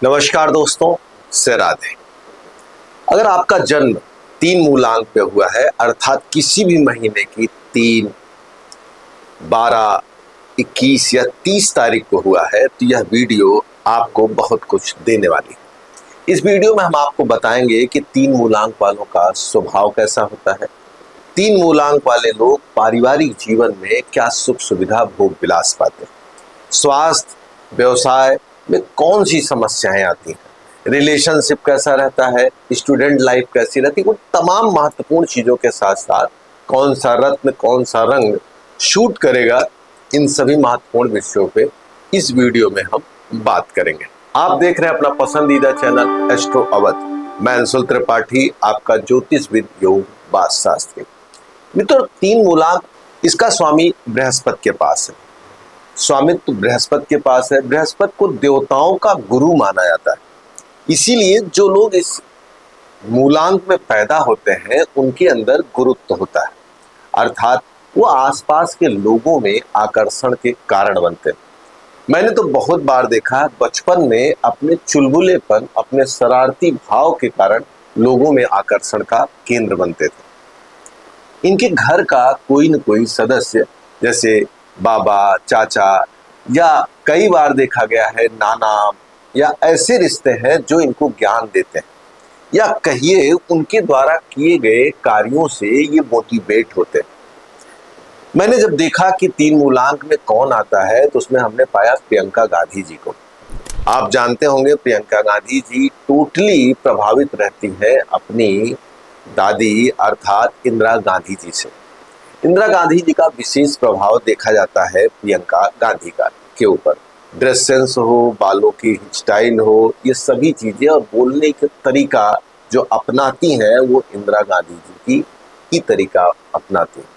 नमस्कार दोस्तों, से राधे। अगर आपका जन्म 3 मूलांक पे हुआ है, अर्थात किसी भी महीने की 3, 12, 21 या 30 तारीख को हुआ है, तो यह वीडियो आपको बहुत कुछ देने वाली है। इस वीडियो में हम आपको बताएंगे कि 3 मूलांक वालों का स्वभाव कैसा होता है, 3 मूलांक वाले लोग पारिवारिक जीवन में क्या सुख सुविधा भोग विलास पाते हैं, स्वास्थ्य व्यवसाय में कौन सी समस्याएं आती हैं, रिलेशनशिप कैसा रहता है, स्टूडेंट लाइफ कैसी रहती है, उन तमाम महत्वपूर्ण चीज़ों के साथ साथ कौन सा रत्न कौन सा रंग शूट करेगा, इन सभी महत्वपूर्ण विषयों पे इस वीडियो में हम बात करेंगे। आप देख रहे हैं अपना पसंदीदा चैनल एस्ट्रो अवध। मैं अंशुल त्रिपाठी, आपका ज्योतिषविद योग वास्तु शास्त्री। मित्रों, 3 मूलांक, इसका स्वामी बृहस्पति के पास है, स्वामित्व बृहस्पति के पास है। बृहस्पति को देवताओं का गुरु माना जाता है, इसीलिए जो लोग इस मूलांक में पैदा होते हैं उनके अंदर गुरुत्व होता है, अर्थात वो आसपास के लोगों में आकर्षण के कारण बनते हैं। मैंने तो बहुत बार देखा, बचपन में अपने चुलबुलेपन, अपने शरारती भाव के कारण लोगों में आकर्षण का केंद्र बनते थे। इनके घर का कोई न कोई सदस्य, जैसे बाबा, चाचा, या कई बार देखा गया है नाना, या ऐसे रिश्ते हैं जो इनको ज्ञान देते हैं, या कहिए उनके द्वारा किए गए कार्यों से ये मोटिवेट होते हैं। मैंने जब देखा कि 3 मूलांक में कौन आता है, तो उसमें हमने पाया प्रियंका गांधी जी को। आप जानते होंगे प्रियंका गांधी जी टोटली प्रभावित रहती है अपनी दादी अर्थात इंदिरा गांधी जी से। इंदिरा गांधी जी का विशेष प्रभाव देखा जाता है प्रियंका गांधी का के ऊपर, ड्रेस सेंस हो, बालों की स्टाइल हो, ये सभी चीजें और बोलने का तरीका जो अपनाती हैं वो इंदिरा गांधी जी की तरीका अपनाती हैं।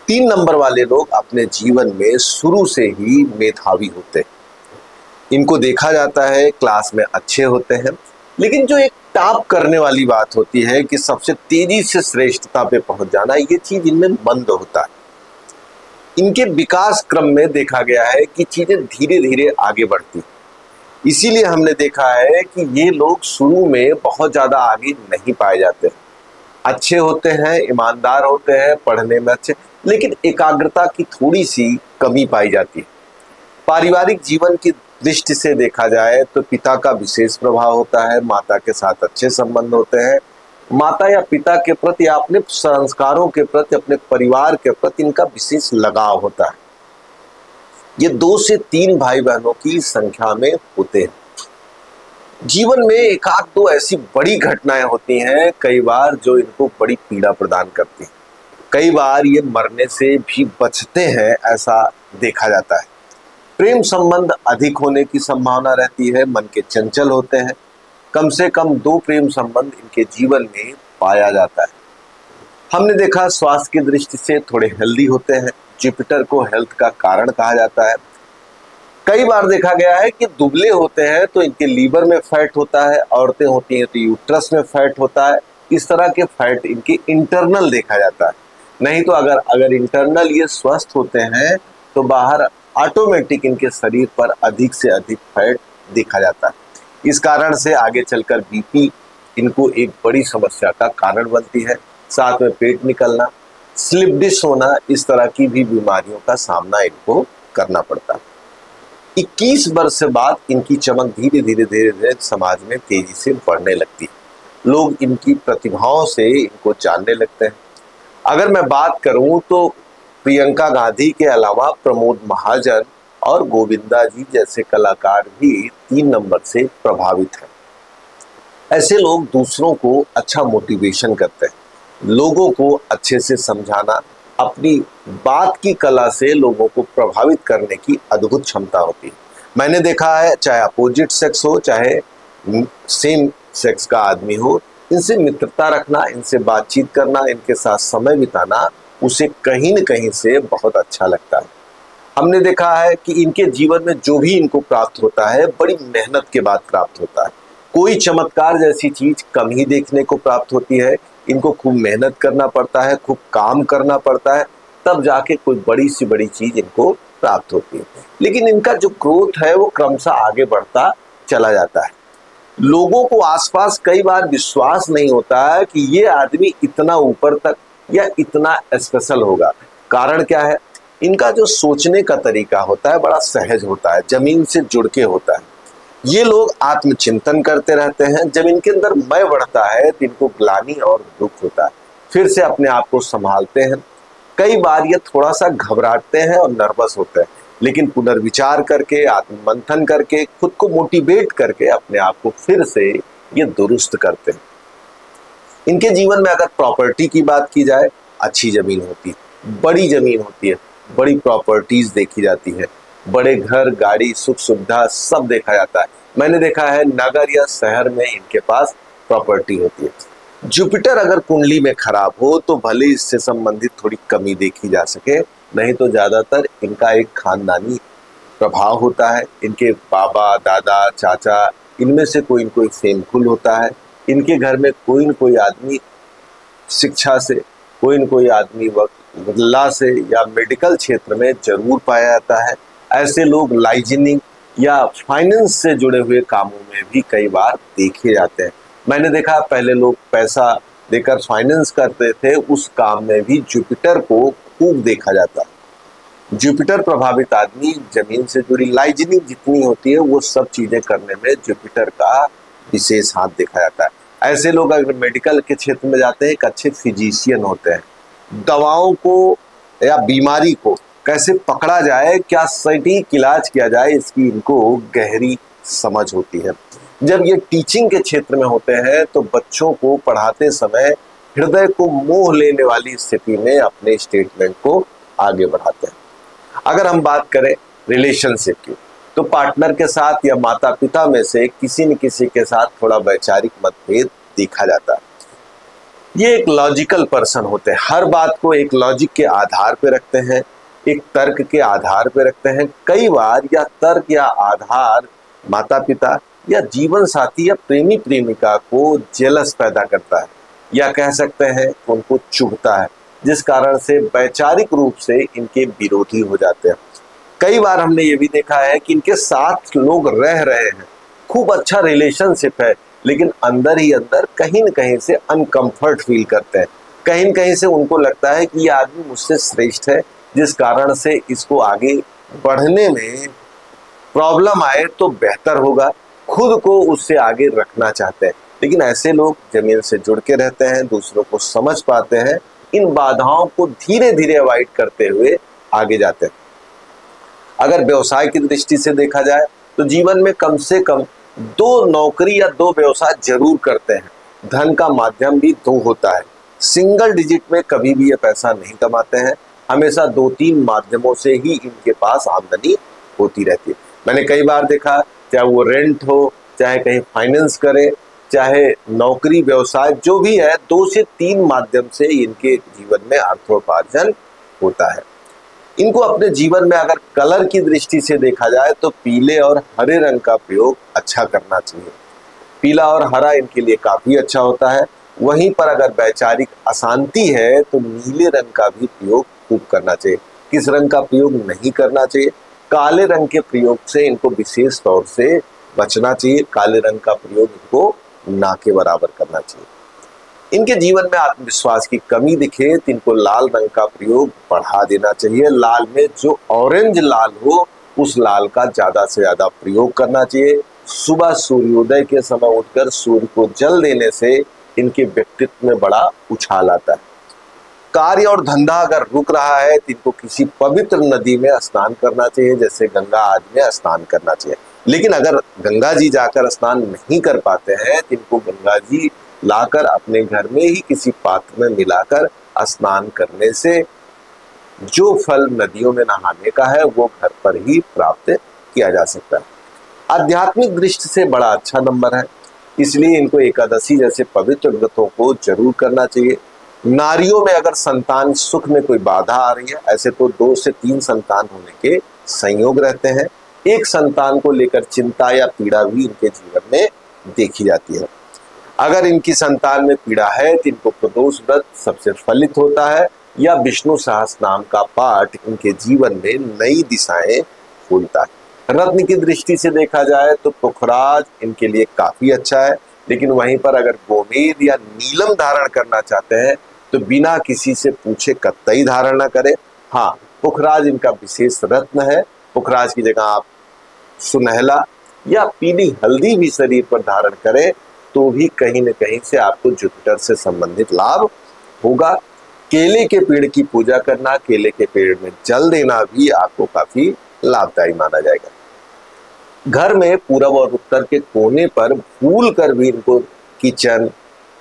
3 नंबर वाले लोग अपने जीवन में शुरू से ही मेधावी होते हैं। इनको देखा जाता है क्लास में अच्छे होते हैं, लेकिन जो एक टॉप करने वाली बात होती है कि सबसे तेजी से श्रेष्ठता पे पहुंच जाना, ये चीज इनमें मंद होता है। इनके विकास क्रम में देखा गया है कि चीजें धीरे धीरे आगे बढ़ती, इसीलिए हमने देखा है कि ये लोग शुरू में बहुत ज्यादा आगे नहीं पाए जाते। अच्छे होते हैं, ईमानदार होते हैं, पढ़ने में अच्छे, लेकिन एकाग्रता की थोड़ी सी कमी पाई जाती है। पारिवारिक जीवन की दृष्टि से देखा जाए तो पिता का विशेष प्रभाव होता है, माता के साथ अच्छे संबंध होते हैं। माता या पिता के प्रति, अपने संस्कारों के प्रति, अपने परिवार के प्रति इनका विशेष लगाव होता है। ये 2 से 3 भाई बहनों की संख्या में होते हैं। जीवन में एक आध 2 ऐसी बड़ी घटनाएं होती हैं कई बार जो इनको बड़ी पीड़ा प्रदान करती हैं। कई बार ये मरने से भी बचते हैं, ऐसा देखा जाता है। प्रेम संबंध अधिक होने की संभावना रहती है, मन के चंचल होते हैं। कम से कम 2 प्रेम संबंध इनके जीवन में पाया जाता है। हमने देखा स्वास्थ्य की दृष्टि से थोड़े हेल्दी होते हैं। जुपिटर को हेल्थ का कारण कहा जाता है। कई बार देखा गया है कि दुबले होते हैं तो इनके लीवर में फैट होता है, औरतें होती हैं तो यूट्रस में फैट होता है। इस तरह के फैट इनके इंटरनल देखा जाता है। नहीं तो अगर इंटरनल ये स्वस्थ होते हैं तो बाहर ऑटोमेटिक इनके शरीर पर अधिक से अधिक फैट देखा जाता है। इस कारण से आगे चलकर बीपी इनको एक बड़ी समस्या का कारण बनती है। साथ में पेट निकलना, स्लिप डिस्क होना, इस तरह की भी बीमारियों का सामना इनको करना पड़ता है। 21 वर्ष से बाद इनकी चमक धीरे धीरे समाज में तेजी से बढ़ने लगती है। लोग इनकी प्रतिभाओं से इनको जानने लगते हैं। अगर मैं बात करूं तो प्रियंका गांधी के अलावा प्रमोद महाजन और गोविंदा जी जैसे कलाकार भी 3 नंबर से प्रभावित हैं। ऐसे लोग दूसरों को अच्छा मोटिवेशन करते हैं, लोगों को अच्छे से समझाना, अपनी बात की कला से लोगों को प्रभावित करने की अद्भुत क्षमता होती है। मैंने देखा है, चाहे अपोजिट सेक्स हो चाहे सेम सेक्स का आदमी हो, इनसे मित्रता रखना, इनसे बातचीत करना, इनके साथ समय बिताना उसे कहीं न कहीं से बहुत अच्छा लगता है। हमने देखा है कि इनके जीवन में जो भी इनको प्राप्त होता है बड़ी मेहनत के बाद प्राप्त होता है। कोई चमत्कार जैसी चीज कम ही देखने को प्राप्त होती है। इनको खूब मेहनत करना पड़ता है, खूब काम करना पड़ता है, तब जाके कोई बड़ी सी बड़ी चीज इनको प्राप्त होती है। लेकिन इनका जो ग्रोथ है वो क्रमशः आगे बढ़ता चला जाता है। लोगों को आसपास कई बार विश्वास नहीं होता है कि ये आदमी इतना ऊपर तक या इतना स्पेशल होगा। कारण क्या है? इनका जो सोचने का तरीका होता है बड़ा सहज होता है, जमीन से जुड़ के होता है। ये लोग आत्मचिंतन करते रहते हैं। जब इनके अंदर मैं बढ़ता है तो इनको ग्लानि और दुख होता है, फिर से अपने आप को संभालते हैं। कई बार ये थोड़ा सा घबराते हैं और नर्वस होते हैं, लेकिन पुनर्विचार करके, आत्ममंथन करके, खुद को मोटिवेट करके अपने आप को फिर से ये दुरुस्त करते हैं। इनके जीवन में अगर प्रॉपर्टी की बात की जाए, अच्छी जमीन होती है, बड़ी जमीन होती है, बड़ी प्रॉपर्टीज देखी जाती है, बड़े घर, गाड़ी, सुख सुविधा सब देखा जाता है। मैंने देखा है नगर या शहर में इनके पास प्रॉपर्टी होती है। जुपिटर अगर कुंडली में खराब हो तो भले इससे संबंधित थोड़ी कमी देखी जा सके, नहीं तो ज्यादातर इनका एक खानदानी प्रभाव होता है। इनके बाबा, दादा, चाचा, इनमें से कोई न कोई फेमफुल होता है। इनके घर में कोई न कोई आदमी शिक्षा से, कोई न कोई आदमी वकीला से या मेडिकल क्षेत्र में जरूर पाया जाता है। ऐसे लोग लाइजनिंग या फाइनेंस से जुड़े हुए कामों में भी कई बार देखे जाते हैं। मैंने देखा पहले लोग पैसा देकर फाइनेंस करते थे, उस काम में भी जुपिटर को खूब देखा जाता है। जुपिटर प्रभावित आदमी जमीन से जुड़ी लाइजनिंग जितनी होती है वो सब चीजें करने में जुपिटर का विशेष हाथ देखा जाता है। ऐसे लोग अगर मेडिकल के क्षेत्र में जाते हैं, एक अच्छे फिजिशियन होते हैं। दवाओं को या बीमारी को कैसे पकड़ा जाए, क्या सटीक इलाज किया जाए, इसकी इनको गहरी समझ होती है। जब ये टीचिंग के क्षेत्र में होते हैं तो बच्चों को पढ़ाते समय हृदय को मोह लेने वाली स्थिति में अपने स्टेटमेंट को आगे बढ़ाते हैं। अगर हम बात करें रिलेशनशिप की, तो पार्टनर के साथ या माता पिता में से किसी न किसी के साथ थोड़ा वैचारिक मतभेद देखा जाता है। ये एक लॉजिकल पर्सन होते हैं, हर बात को एक लॉजिक के आधार पे रखते हैं, एक तर्क के आधार पे रखते हैं। कई बार यह तर्क या आधार माता पिता या जीवन साथी या प्रेमी प्रेमिका को जेलस पैदा करता है, या कह सकते हैं उनको चुभता है, जिस कारण से वैचारिक रूप से इनके विरोधी हो जाते हैं। कई बार हमने ये भी देखा है कि इनके साथ लोग रह रहे हैं, खूब अच्छा रिलेशनशिप है, लेकिन अंदर ही अंदर कहीं न कहीं से अनकंफर्ट फील करते हैं। कहीं न कहीं से उनको लगता है कि ये आदमी मुझसे श्रेष्ठ है, जिस कारण से इसको आगे बढ़ने में प्रॉब्लम आए तो बेहतर होगा, खुद को उससे आगे रखना चाहते हैं। लेकिन ऐसे लोग जमीन से जुड़ के रहते हैं, दूसरों को समझ पाते हैं, इन बाधाओं को धीरे धीरे अवॉइड करते हुए आगे जाते हैं। अगर व्यवसाय की दृष्टि से देखा जाए तो जीवन में कम से कम 2 नौकरी या 2 व्यवसाय जरूर करते हैं। धन का माध्यम भी 2 होता है। सिंगल डिजिट में कभी भी ये पैसा नहीं कमाते हैं, हमेशा 2-3 माध्यमों से ही इनके पास आमदनी होती रहती है। मैंने कई बार देखा, चाहे वो रेंट हो, चाहे कहीं फाइनेंस करे, चाहे नौकरी व्यवसाय जो भी है, 2 से 3 माध्यम से इनके जीवन में अर्थोपार्जन होता है। इनको अपने जीवन में अगर कलर की दृष्टि से देखा जाए तो पीले और हरे रंग का प्रयोग अच्छा करना चाहिए। पीला और हरा इनके लिए काफी अच्छा होता है। वहीं पर अगर वैचारिक अशांति है तो नीले रंग का भी प्रयोग खूब करना चाहिए। किस रंग का प्रयोग नहीं करना चाहिए? काले रंग के प्रयोग से इनको विशेष तौर से बचना चाहिए। काले रंग का प्रयोग इनको ना के बराबर करना चाहिए। इनके जीवन में आत्मविश्वास की कमी दिखे तो इनको लाल रंग का प्रयोग बढ़ा देना चाहिए। लाल में जो ऑरेंज लाल हो उस लाल का ज्यादा से ज्यादा प्रयोग करना चाहिए। सुबह सूर्योदय के समय उठकर सूर्य को जल देने से इनके व्यक्तित्व में बड़ा उछाल आता है। कार्य और धंधा अगर रुक रहा है तो इनको किसी पवित्र नदी में स्नान करना चाहिए, जैसे गंगा आदि में स्नान करना चाहिए। लेकिन अगर गंगा जी जाकर स्नान नहीं कर पाते हैं तो इनको गंगा जी लाकर अपने घर में ही किसी पात्र में मिलाकर स्नान करने से जो फल नदियों में नहाने का है वो घर पर ही प्राप्त किया जा सकता है। आध्यात्मिक दृष्टि से बड़ा अच्छा नंबर है, इसलिए इनको एकादशी जैसे पवित्र व्रतों को जरूर करना चाहिए। नारियों में अगर संतान सुख में कोई बाधा आ रही है, ऐसे तो 2 से 3 संतान होने के संयोग रहते हैं। एक संतान को लेकर चिंता या पीड़ा भी इनके जीवन में देखी जाती है। अगर इनकी संतान में पीड़ा है तो इनको प्रदोष व्रत सबसे फलित होता है, या विष्णु सहस्त्र नाम का पाठ इनके जीवन में नई दिशाएं खोलता है। रत्न की दृष्टि से देखा जाए तो पुखराज इनके लिए काफी अच्छा है, लेकिन वहीं पर अगर गोमेद या नीलम धारण करना चाहते हैं तो बिना किसी से पूछे कतई धारण न करें। हाँ, पुखराज इनका विशेष रत्न है। पुखराज की जगह आप सुनहला या पीली हल्दी भी शरीर पर धारण करें तो भी कहीं न कहीं से आपको जुपिटर से संबंधित लाभ होगा। केले के पेड़ की पूजा करना, केले के पेड़ में जल देना भी आपको काफी लाभदायी माना जाएगा। घर में पूरब और उत्तर के कोने पर भूल कर भी इनको किचन,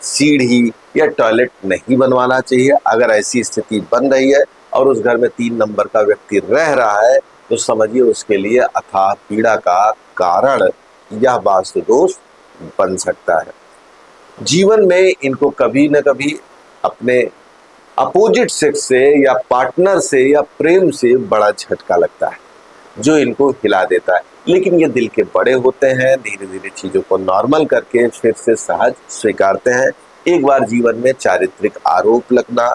सीढ़ी या टॉयलेट नहीं बनवाना चाहिए। अगर ऐसी स्थिति बन रही है और उस घर में 3 नंबर का व्यक्ति रह रहा है तो समझिए उसके लिए अथाह पीड़ा का कारण यह वास्तु दोष बन सकता है। जीवन में इनको कभी न कभी अपने अपोजिट सेक्स से या पार्टनर से या प्रेम से बड़ा झटका लगता है जो इनको हिला देता है, लेकिन ये दिल के बड़े होते हैं, धीरे धीरे चीजों को नॉर्मल करके फिर से सहज स्वीकारते हैं। एक बार जीवन में चारित्रिक आरोप लगना,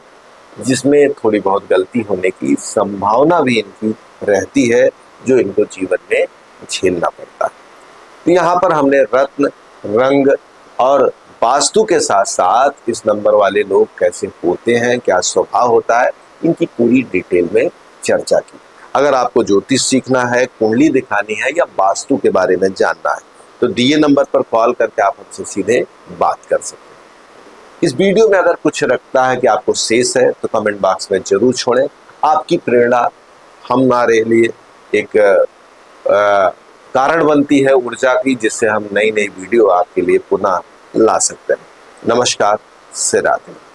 जिसमें थोड़ी बहुत गलती होने की संभावना भी इनकी रहती है, जो इनको जीवन में झेलना पड़ता है। तो यहाँ पर हमने रत्न, रंग और वास्तु के साथ साथ इस नंबर वाले लोग कैसे होते हैं, क्या स्वभाव होता है, इनकी पूरी डिटेल में चर्चा की। अगर आपको ज्योतिष सीखना है, कुंडली दिखानी है या वास्तु के बारे में जानना है तो दिए नंबर पर कॉल करके आप हमसे सीधे बात कर सकते हैं। इस वीडियो में अगर कुछ रखता है कि आपको शेष है तो कमेंट बॉक्स में जरूर छोड़ें। आपकी प्रेरणा हमारे लिए एक कारण बनती है ऊर्जा की, जिससे हम नई नई वीडियो आपके लिए पुनः ला सकते हैं। नमस्कार, राधे।